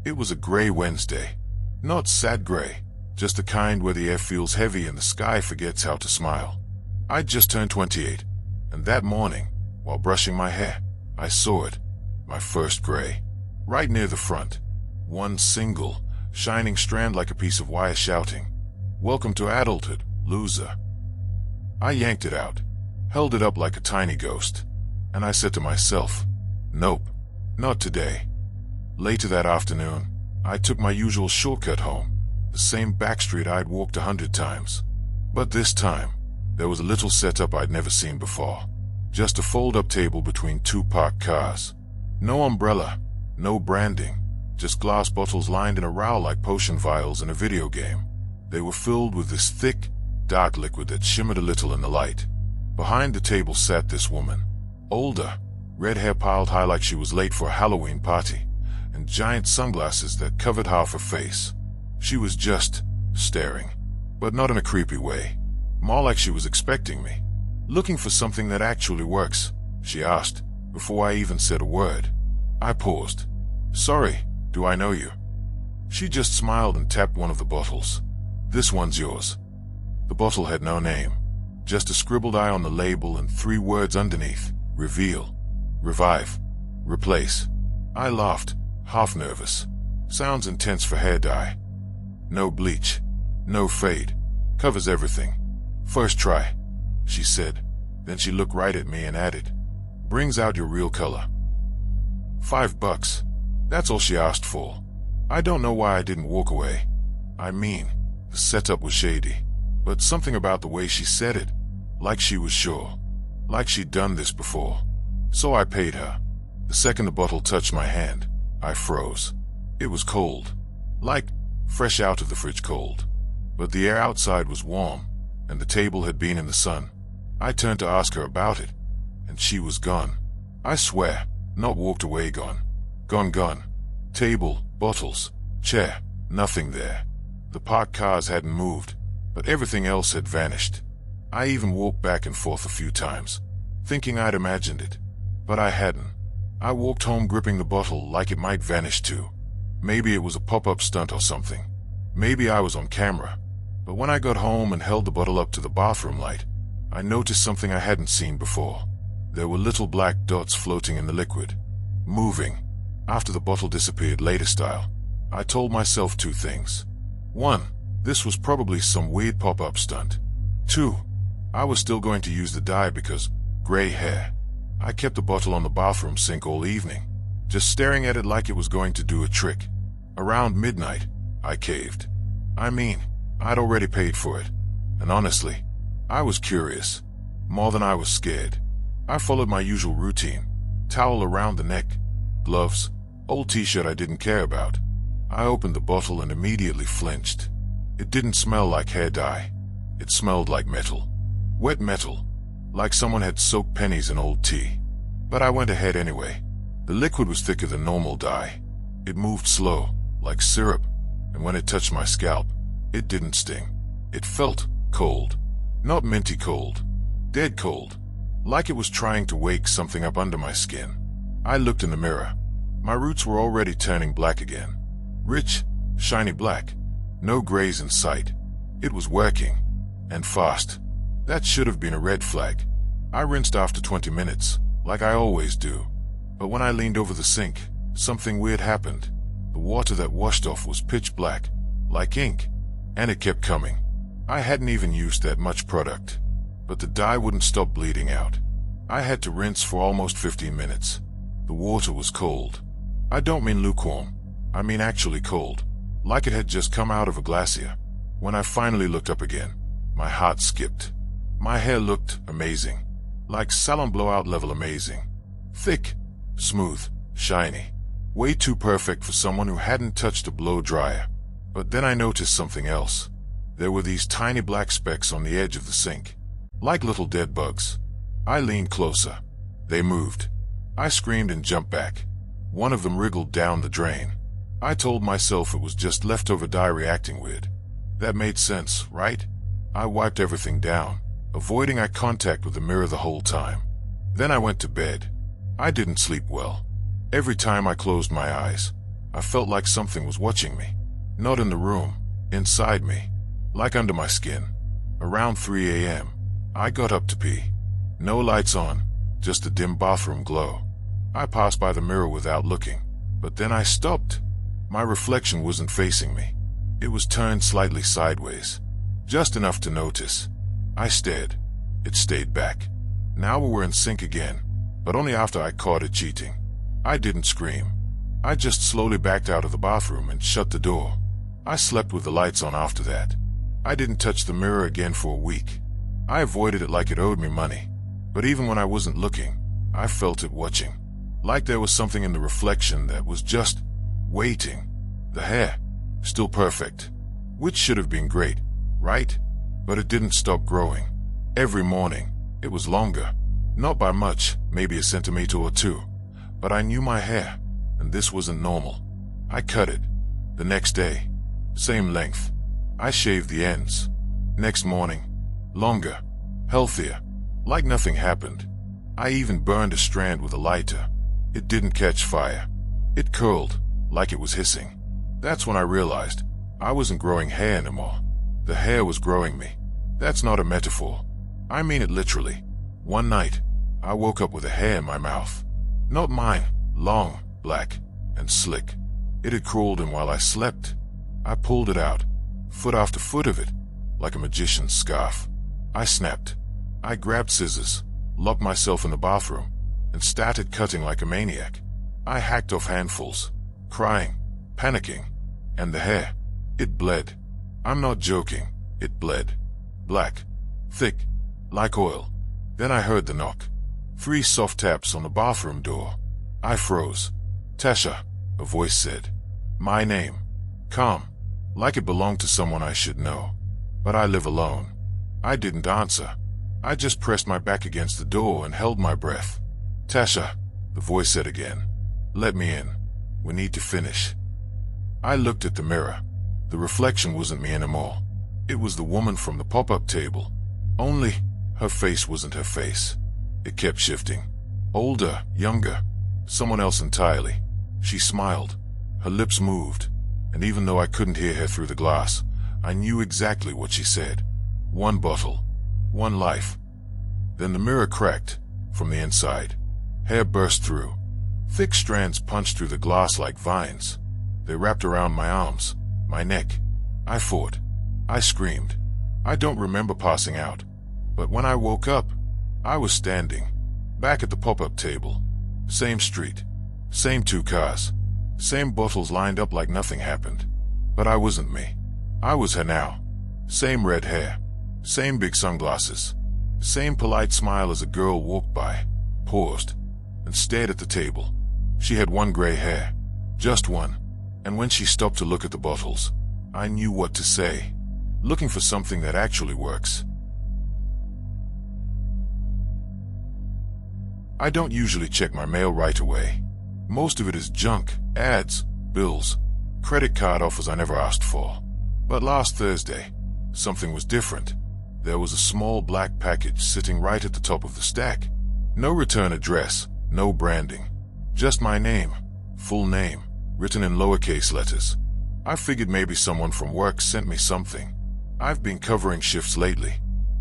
It was a gray Wednesday. Not sad gray, just the kind where the air feels heavy and the sky forgets how to smile. I'd just turned 28, and that morning, while brushing my hair, I saw it, my first gray, right near the front. One single, shining strand like a piece of wire shouting, "Welcome to adulthood, loser." I yanked it out, held it up like a tiny ghost, and I said to myself, nope, not today. Later that afternoon, I took my usual shortcut home, the same back street I'd walked 100 times. But this time, there was a little setup I'd never seen before. Just a fold-up table between two parked cars. No umbrella, no branding, just glass bottles lined in a row like potion vials in a video game. They were filled with this thick, dark liquid that shimmered a little in the light. Behind the table sat this woman. Older, red hair piled high like she was late for a Halloween party, and giant sunglasses that covered half her face. She was just staring, but not in a creepy way. More like she was expecting me. "Looking for something that actually works?" she asked, before I even said a word. I paused. "Sorry, do I know you?" She just smiled and tapped one of the bottles. "This one's yours." The bottle had no name, just a scribbled I on the label and 3 words underneath: reveal, revive, replace. I laughed, half nervous. Sounds intense for hair dye. "No bleach, no fade, covers everything. First try," she said. Then she looked right at me and added, "Brings out your real color." $5. That's all she asked for. I don't know why I didn't walk away. I mean, the setup was shady, but something about the way she said it, like she was sure, like she'd done this before. So I paid her. The second the bottle touched my hand, I froze. It was cold, like fresh out of the fridge cold. But the air outside was warm, and the table had been in the sun. I turned to ask her about it, and she was gone. I swear, not walked away gone. Gone. Table, bottles, chair, nothing there. The parked cars hadn't moved, but everything else had vanished. I even walked back and forth a few times, thinking I'd imagined it, but I hadn't. I walked home gripping the bottle like it might vanish too. Maybe it was a pop-up stunt or something. Maybe I was on camera. But when I got home and held the bottle up to the bathroom light, I noticed something I hadn't seen before. There were little black dots floating in the liquid, moving. After the bottle disappeared later style, I told myself 2 things. 1, this was probably some weird pop-up stunt. 2, I was still going to use the dye because gray hair. I kept the bottle on the bathroom sink all evening, just staring at it like it was going to do a trick. Around midnight, I caved. I mean, I'd already paid for it, and honestly, I was curious, more than I was scared. I followed my usual routine, towel around the neck, gloves, old t-shirt I didn't care about. I opened the bottle and immediately flinched. It didn't smell like hair dye. It smelled like metal. Wet metal, like someone had soaked pennies in old tea. But I went ahead anyway. The liquid was thicker than normal dye. It moved slow, like syrup, and when it touched my scalp, it didn't sting. It felt cold. Not minty cold. Dead cold. Like it was trying to wake something up under my skin. I looked in the mirror. My roots were already turning black again. Rich, shiny black. No grays in sight. It was working. And fast. That should have been a red flag. I rinsed after 20 minutes, like I always do. But when I leaned over the sink, something weird happened. The water that washed off was pitch black, like ink. And it kept coming. I hadn't even used that much product. But the dye wouldn't stop bleeding out. I had to rinse for almost 15 minutes. The water was cold. I don't mean lukewarm. I mean actually cold. Like it had just come out of a glacier. When I finally looked up again, my heart skipped. My hair looked amazing. Like salon blowout level amazing. Thick, smooth, shiny. Way too perfect for someone who hadn't touched a blow dryer. But then I noticed something else. There were these tiny black specks on the edge of the sink. Like little dead bugs. I leaned closer. They moved. I screamed and jumped back. One of them wriggled down the drain. I told myself it was just leftover dye reacting weird. That made sense, right? I wiped everything down, avoiding eye contact with the mirror the whole time. Then I went to bed. I didn't sleep well. Every time I closed my eyes, I felt like something was watching me. Not in the room, inside me, like under my skin. Around 3 a.m., I got up to pee. No lights on, just a dim bathroom glow. I passed by the mirror without looking, but then I stopped. My reflection wasn't facing me. It was turned slightly sideways, just enough to notice. I stared. It stayed back. Now we were in sync again, but only after I caught it cheating. I didn't scream. I just slowly backed out of the bathroom and shut the door. I slept with the lights on after that. I didn't touch the mirror again for a week. I avoided it like it owed me money. But even when I wasn't looking, I felt it watching. Like there was something in the reflection that was just waiting. The hair, still perfect, which should have been great, right? But it didn't stop growing. Every morning, it was longer. Not by much, maybe a centimeter or two. But I knew my hair, and this wasn't normal. I cut it. The next day, same length. I shaved the ends. Next morning, longer, healthier, like nothing happened. I even burned a strand with a lighter. It didn't catch fire. It curled, like it was hissing. That's when I realized I wasn't growing hair anymore. The hair was growing me. That's not a metaphor. I mean it literally. One night, I woke up with a hair in my mouth. Not mine, long, black, and slick. It had crawled in while I slept. I pulled it out, foot after foot of it, like a magician's scarf. I snapped. I grabbed scissors, locked myself in the bathroom, and started cutting like a maniac. I hacked off handfuls, crying, panicking, and the hair, it bled. I'm not joking, it bled. Black, thick, like oil. Then I heard the knock. 3 soft taps on the bathroom door. I froze. Tasha, a voice said. My name. Calm, like it belonged to someone I should know. But I live alone. I didn't answer. I just pressed my back against the door and held my breath. Tasha, the voice said again. Let me in. We need to finish. I looked at the mirror. The reflection wasn't me anymore. It was the woman from the pop-up table. Only, her face wasn't her face. It kept shifting. Older, younger, someone else entirely. She smiled. Her lips moved, and even though I couldn't hear her through the glass, I knew exactly what she said. 1 bottle. 1 life. Then the mirror cracked from the inside. Hair burst through. Thick strands punched through the glass like vines. They wrapped around my arms, my neck. I fought. I screamed. I don't remember passing out, but when I woke up, I was standing, back at the pop-up table. Same street, same 2 cars, same bottles lined up like nothing happened. But I wasn't me. I was her now. Same red hair, same big sunglasses, same polite smile as a girl walked by, paused, and stared at the table. She had 1 gray hair, just 1, and when she stopped to look at the bottles, I knew what to say. Looking for something that actually works. I don't usually check my mail right away. Most of it is junk, ads, bills, credit card offers I never asked for. But last Thursday, something was different. There was a small black package sitting right at the top of the stack. No return address, no branding. Just my name, full name, written in lowercase letters. I figured maybe someone from work sent me something. I've been covering shifts lately.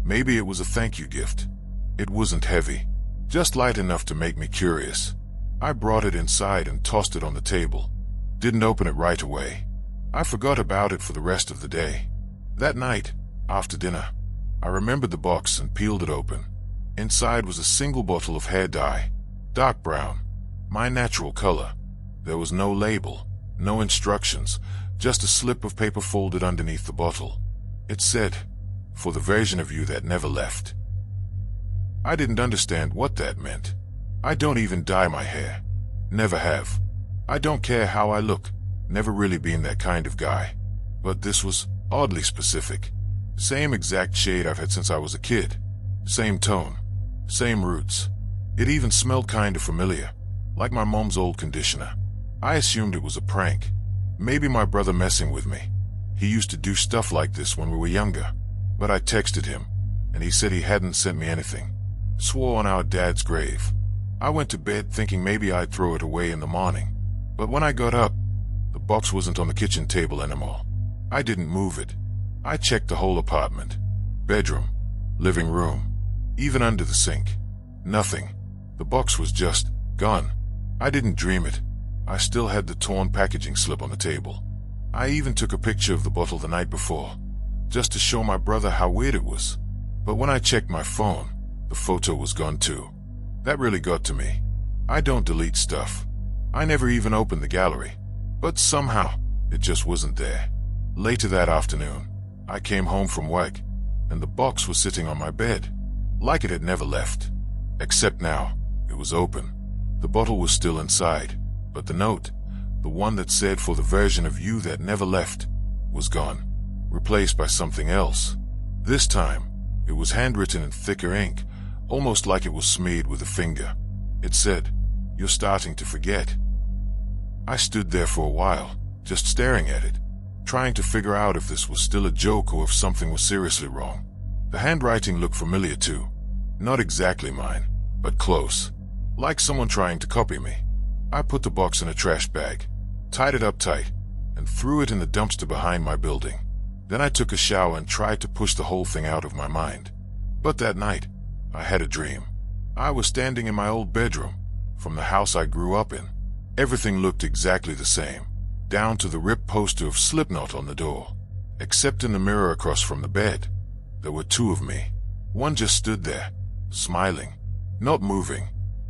Maybe it was a thank you gift. It wasn't heavy, just light enough to make me curious. I brought it inside and tossed it on the table. Didn't open it right away. I forgot about it for the rest of the day. That night, after dinner, I remembered the box and peeled it open. Inside was a single bottle of hair dye, dark brown, my natural color. There was no label, no instructions, just a slip of paper folded underneath the bottle. It said, "For the version of you that never left." I didn't understand what that meant. I don't even dye my hair. Never have. I don't care how I look. Never really been that kind of guy. But this was oddly specific. Same exact shade I've had since I was a kid. Same tone. Same roots. It even smelled kinda familiar, like my mom's old conditioner. I assumed it was a prank. Maybe my brother messing with me. He used to do stuff like this when we were younger. But I texted him, and he said he hadn't sent me anything. Swore on our dad's grave. I went to bed thinking maybe I'd throw it away in the morning. But when I got up, The box wasn't on the kitchen table anymore. I didn't move it. I checked the whole apartment. Bedroom, living room, even under the sink. Nothing. The box was just gone. I didn't dream it. I still had the torn packaging slip on the table. I even took a picture of the bottle the night before, just to show my brother how weird it was. But when I checked my phone, the photo was gone too. That really got to me. I don't delete stuff. I never even opened the gallery. But somehow, it just wasn't there. Later that afternoon, I came home from work, and the box was sitting on my bed, like it had never left. Except now, it was open. The bottle was still inside, but the note, the one that said "for the version of you that never left," was gone, replaced by something else. This time, it was handwritten in thicker ink, almost like it was smeared with a finger. It said, "You're starting to forget." I stood there for a while, just staring at it, trying to figure out if this was still a joke or if something was seriously wrong. The handwriting looked familiar too. Not exactly mine, but close. Like someone trying to copy me. I put the box in a trash bag, tied it up tight, and threw it in the dumpster behind my building. Then I took a shower and tried to push the whole thing out of my mind. But that night, I had a dream. I was standing in my old bedroom, from the house I grew up in. Everything looked exactly the same, down to the ripped poster of Slipknot on the door. Except in the mirror across from the bed, there were two of me. One just stood there, smiling, not moving,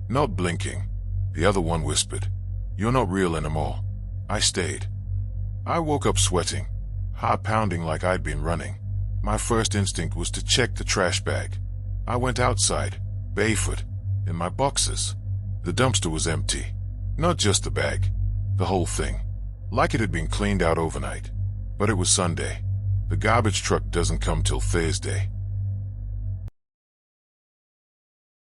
not blinking. The other one whispered, "You're not real anymore." I stayed. I woke up sweating, heart pounding like I'd been running. My first instinct was to check the trash bag. I went outside, barefoot, in my boxers. The dumpster was empty. Not just the bag, the whole thing. Like it had been cleaned out overnight. But it was Sunday. The garbage truck doesn't come till Thursday.